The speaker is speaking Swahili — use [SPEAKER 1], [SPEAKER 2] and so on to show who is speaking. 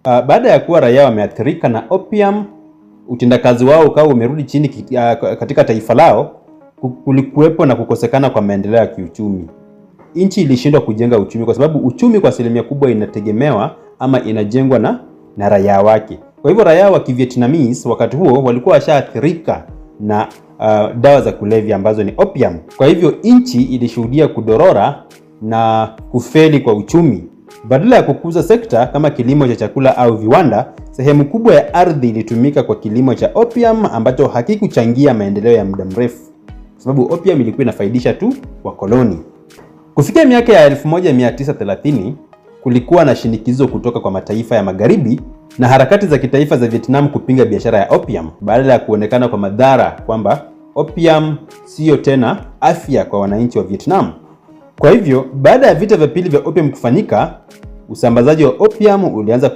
[SPEAKER 1] Baada ya kuwa raia wameathirika na opium, utendakazi wao ukawa umerudi chini katika taifa lao, kulikuwepo na kukosekana kwa maendeleo ya kiuchumi. Nchi ilishindwa kujenga uchumi kwa sababu uchumi kwa asilimia kubwa inategemewa ama inajengwa na raia wake. Kwa hivyo raia wa Kivietnamese wakati huo walikuwa washaathirika na dawa za kulevya ambazo ni opium. Kwa hivyo nchi ilishuhudia kudorora na kufeli kwa uchumi. Badala ya kukuza sekta kama kilimo cha chakula au viwanda, sehemu kubwa ya ardhi ilitumika kwa kilimo cha opium ambacho hakikuchangia maendeleo ya muda mrefu, kwa sababu opium ilikuwa inafaidisha tu wakoloni. Kufikia miaka ya 1930 kulikuwa na shinikizo kutoka kwa mataifa ya magharibi na harakati za kitaifa za Vietnam kupinga biashara ya opium, badala ya kuonekana kwa madhara kwamba opium sio tena afya kwa wananchi wa Vietnam. Kwa hivyo, baada ya vita vya pili vya opium kufanyika, usambazaji wa opium ulianza